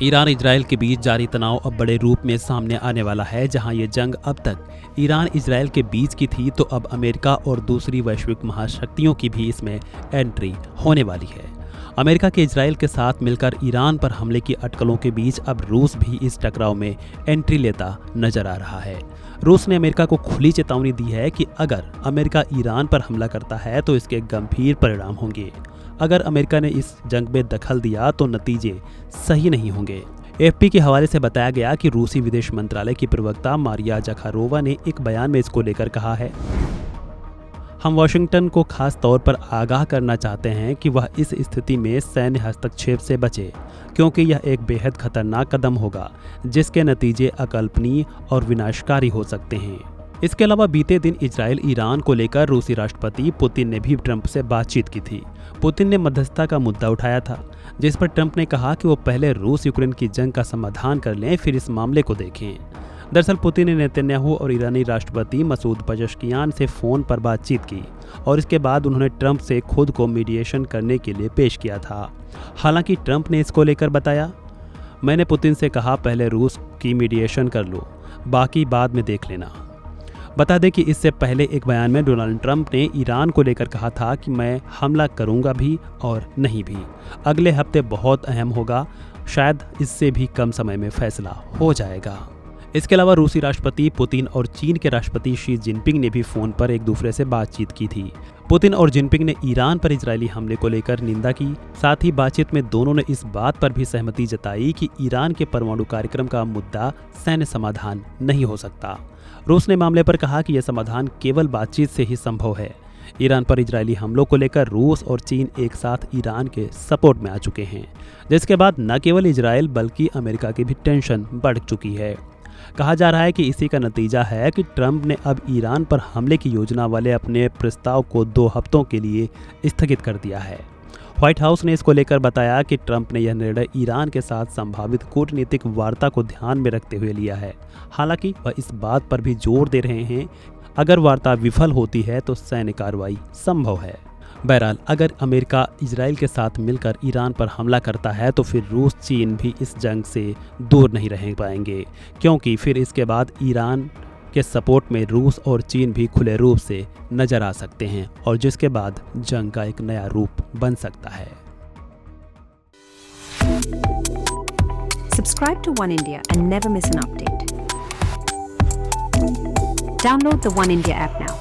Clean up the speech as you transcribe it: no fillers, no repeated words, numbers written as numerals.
Iran Israel के बीच जारी तनाव अब बड़े रूप में सामने आने वाला है। जहां ये जंग अब तक ईरान इजराइल के बीच की थी, तो अब अमेरिका और दूसरी वैश्विक महाशक्तियों की भी इसमें एंट्री होने वाली है। अमेरिका के इजराइल के साथ मिलकर ईरान पर हमले की अटकलों के बीच अब रूस भी इस टकराव में एंट्री लेता नजर आ रहा है। रूस ने अमेरिका को खुली चेतावनी दी है कि अगर अमेरिका ईरान पर हमला करता है तो इसके गंभीर परिणाम होंगे। अगर अमेरिका ने इस जंग में दखल दिया तो नतीजे सही नहीं होंगे। एएफपी के हवाले से बताया गया कि रूसी विदेश मंत्रालय की प्रवक्ता मारिया जखारोवा ने एक बयान में इसको लेकर कहा है, हम वाशिंगटन को खास तौर पर आगाह करना चाहते हैं कि वह इस स्थिति में सैन्य हस्तक्षेप से बचे, क्योंकि यह एक बेहद खतरनाक कदम होगा जिसके नतीजे अकल्पनीय और विनाशकारी हो सकते हैं। इसके अलावा बीते दिन इजराइल ईरान को लेकर रूसी राष्ट्रपति पुतिन ने भी ट्रंप से बातचीत की थी। पुतिन ने मध्यस्थता का मुद्दा उठाया था, जिस पर ट्रंप ने कहा कि वो पहले रूस यूक्रेन की जंग का समाधान कर लें, फिर इस मामले को देखें। दरअसल पुतिन ने नेतन्याहू और ईरानी राष्ट्रपति मसूद पजेश्कियान से फ़ोन पर बातचीत की और इसके बाद उन्होंने ट्रंप से खुद को मीडिएशन करने के लिए पेश किया था। हालांकि ट्रंप ने इसको लेकर बताया, मैंने पुतिन से कहा पहले रूस की मीडिएशन कर लो, बाकी बाद में देख लेना। बता दें कि इससे पहले एक बयान में डोनाल्ड ट्रंप ने ईरान को लेकर कहा था कि मैं हमला करूंगा भी और नहीं भी। अगले हफ्ते बहुत अहम होगा, शायद इससे भी कम समय में फैसला हो जाएगा। इसके अलावा रूसी राष्ट्रपति पुतिन और चीन के राष्ट्रपति शी जिनपिंग ने भी फोन पर एक दूसरे से बातचीत की थी। पुतिन और जिनपिंग ने ईरान पर इजरायली हमले को लेकर निंदा की। साथ ही बातचीत में दोनों ने इस बात पर भी सहमति जताई कि ईरान के परमाणु कार्यक्रम का मुद्दा सैन्य समाधान नहीं हो सकता। रूस ने मामले पर कहा कि यह समाधान केवल बातचीत से ही संभव है। ईरान पर इजरायली हमलों को लेकर रूस और चीन एक साथ ईरान के सपोर्ट में आ चुके हैं, जिसके बाद न केवल इजराइल बल्कि अमेरिका की भी टेंशन बढ़ चुकी है। कहा जा रहा है कि इसी का नतीजा है कि ट्रंप ने अब ईरान पर हमले की योजना वाले अपने प्रस्ताव को 2 हफ्तों के लिए स्थगित कर दिया है। व्हाइट हाउस ने इसको लेकर बताया कि ट्रंप ने यह निर्णय ईरान के साथ संभावित कूटनीतिक वार्ता को ध्यान में रखते हुए लिया है। हालांकि वह इस बात पर भी जोर दे रहे हैं, अगर वार्ता विफल होती है तो सैन्य कार्रवाई संभव है। बहरहाल अगर अमेरिका इजराइल के साथ मिलकर ईरान पर हमला करता है तो फिर रूस चीन भी इस जंग से दूर नहीं रह पाएंगे, क्योंकि फिर इसके बाद ईरान के सपोर्ट में रूस और चीन भी खुले रूप से नजर आ सकते हैं और जिसके बाद जंग का एक नया रूप बन सकता है। Subscribe to One India and never miss an update. Download the One India app now.